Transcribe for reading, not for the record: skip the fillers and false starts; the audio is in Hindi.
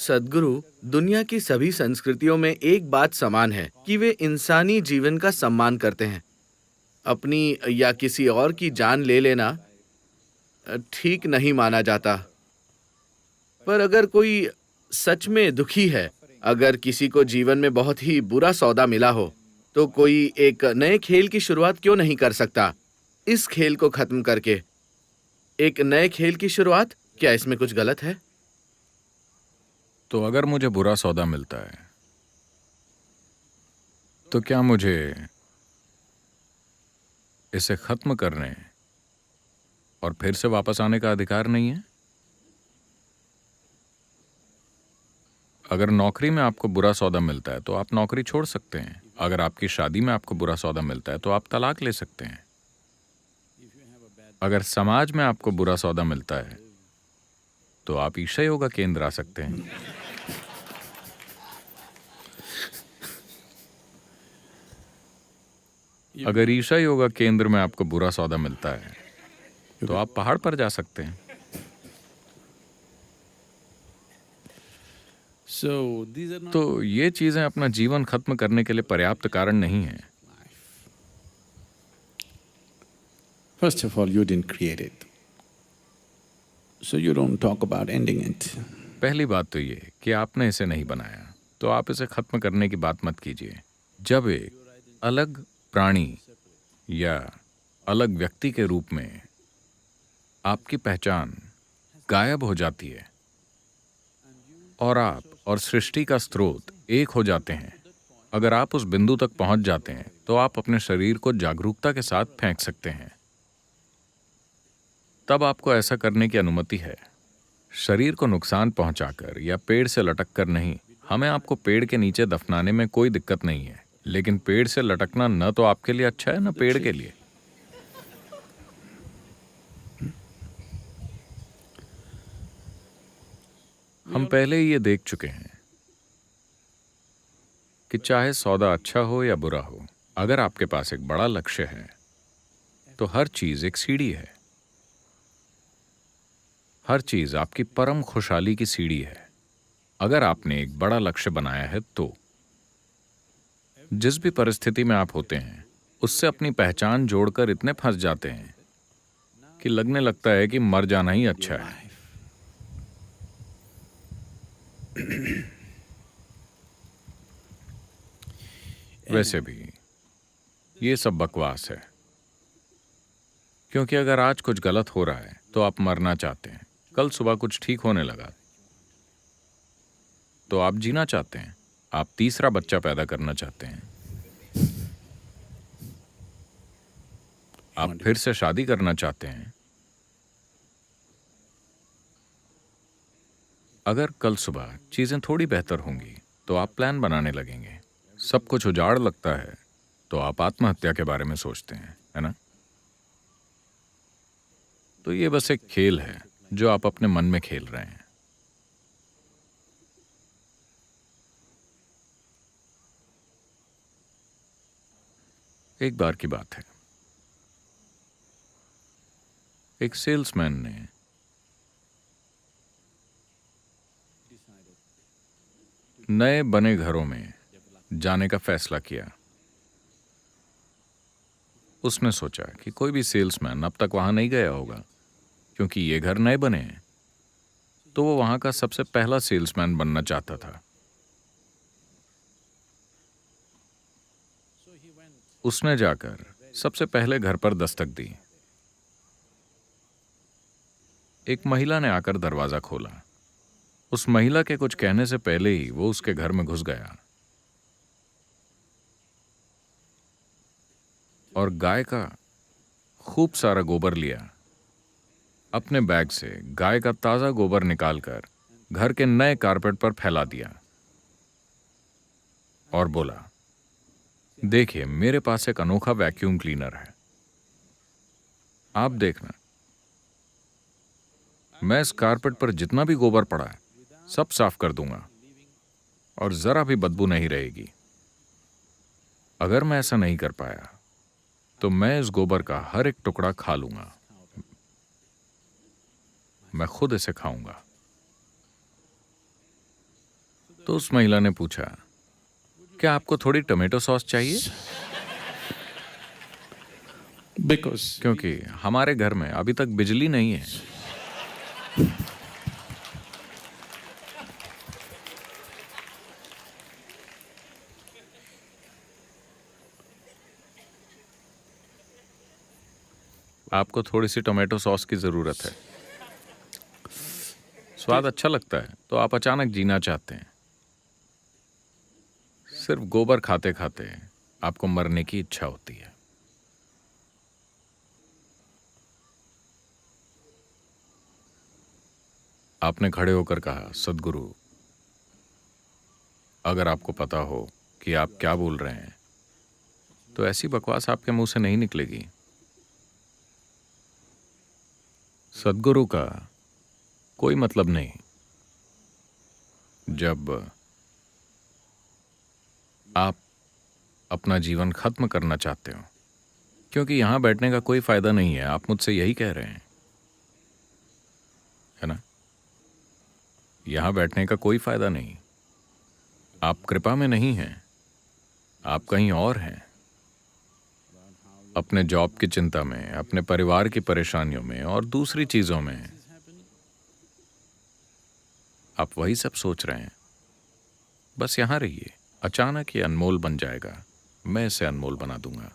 सद्गुरु, दुनिया की सभी संस्कृतियों में एक बात समान है कि वे इंसानी जीवन का सम्मान करते हैं। अपनी या किसी और की जान ले लेना ठीक नहीं माना जाता। पर अगर कोई सच में दुखी है, अगर किसी को जीवन में बहुत ही बुरा सौदा मिला हो, तो कोई एक नए खेल की शुरुआत क्यों नहीं कर सकता? इस खेल को खत्म करके एक नए खेल की शुरुआत, क्या इसमें कुछ गलत है? तो अगर मुझे बुरा सौदा मिलता है तो क्या मुझे इसे खत्म करने और फिर से वापस आने का अधिकार नहीं है? अगर नौकरी में आपको बुरा सौदा मिलता है तो आप नौकरी छोड़ सकते हैं। अगर आपकी शादी में आपको बुरा सौदा मिलता है तो आप तलाक ले सकते हैं। अगर समाज में आपको बुरा सौदा मिलता है तो आप ईशा योगा केंद्र आ सकते हैं। अगर ईशा योगा केंद्र में आपको बुरा सौदा मिलता है तो आप पहाड़ पर जा सकते हैं। तो ये चीजें अपना जीवन खत्म करने के लिए पर्याप्त कारण नहीं है। First of all, you didn't create it. So you don't talk about ending it. पहली बात तो ये कि आपने इसे नहीं बनाया, तो आप इसे खत्म करने की बात मत कीजिए। जब एक अलग प्राणी या अलग व्यक्ति के रूप में आपकी पहचान गायब हो जाती है और आप और सृष्टि का स्रोत एक हो जाते हैं, अगर आप उस बिंदु तक पहुंच जाते हैं तो आप अपने शरीर को जागरूकता के साथ फेंक सकते हैं। तब आपको ऐसा करने की अनुमति है। शरीर को नुकसान पहुंचाकर या पेड़ से लटक कर नहीं। हमें आपको पेड़ के नीचे दफनाने में कोई दिक्कत नहीं है, लेकिन पेड़ से लटकना न तो आपके लिए अच्छा है न पेड़ के लिए। हम पहले ही ये देख चुके हैं कि चाहे सौदा अच्छा हो या बुरा हो, अगर आपके पास एक बड़ा लक्ष्य है तो हर चीज एक सीढ़ी है। हर चीज आपकी परम खुशहाली की सीढ़ी है। अगर आपने एक बड़ा लक्ष्य बनाया है तो जिस भी परिस्थिति में आप होते हैं उससे अपनी पहचान जोड़कर इतने फंस जाते हैं कि लगने लगता है कि मर जाना ही अच्छा है। वैसे भी ये सब बकवास है, क्योंकि अगर आज कुछ गलत हो रहा है तो आप मरना चाहते हैं। कल सुबह कुछ ठीक होने लगा तो आप जीना चाहते हैं। आप तीसरा बच्चा पैदा करना चाहते हैं। आप फिर से शादी करना चाहते हैं। अगर कल सुबह चीजें थोड़ी बेहतर होंगी तो आप प्लान बनाने लगेंगे। सब कुछ उजाड़ लगता है तो आप आत्महत्या के बारे में सोचते हैं, है ना? तो ये बस एक खेल है जो आप अपने मन में खेल रहे हैं। एक बार की बात है, एक सेल्समैन ने नए बने घरों में जाने का फैसला किया। उसने सोचा कि कोई भी सेल्समैन अब तक वहां नहीं गया होगा, क्योंकि ये घर नए बने हैं। तो वो वहां का सबसे पहला सेल्समैन बनना चाहता था। उसने जाकर सबसे पहले घर पर दस्तक दी। एक महिला ने आकर दरवाजा खोला। उस महिला के कुछ कहने से पहले ही वो उसके घर में घुस गया और गाय का खूब सारा गोबर लिया। अपने बैग से गाय का ताजा गोबर निकालकर घर के नए कारपेट पर फैला दिया और बोला, देखिए मेरे पास एक अनोखा वैक्यूम क्लीनर है। आप देखना, मैं इस कारपेट पर जितना भी गोबर पड़ा है सब साफ कर दूंगा और जरा भी बदबू नहीं रहेगी। अगर मैं ऐसा नहीं कर पाया तो मैं इस गोबर का हर एक टुकड़ा खा लूंगा। मैं खुद इसे खाऊंगा। तो उस महिला ने पूछा, क्या आपको थोड़ी टोमेटो सॉस चाहिए? Because क्योंकि हमारे घर में अभी तक बिजली नहीं है। आपको थोड़ी सी टोमेटो सॉस की जरूरत है। स्वाद अच्छा लगता है तो आप अचानक जीना चाहते हैं। सिर्फ गोबर खाते खाते आपको मरने की इच्छा होती है। आपने खड़े होकर कहा, सद्गुरु, अगर आपको पता हो कि आप क्या बोल रहे हैं तो ऐसी बकवास आपके मुंह से नहीं निकलेगी। सद्गुरु का कोई मतलब नहीं जब आप अपना जीवन खत्म करना चाहते हो, क्योंकि यहां बैठने का कोई फायदा नहीं है। आप मुझसे यही कह रहे हैं, है ना? यहां बैठने का कोई फायदा नहीं। आप कृपा में नहीं हैं, आप कहीं और हैं। अपने जॉब की चिंता में, अपने परिवार की परेशानियों में और दूसरी चीजों में आप वही सब सोच रहे हैं। बस यहां रहिए, अचानक ये अनमोल बन जाएगा। मैं इसे अनमोल बना दूंगा।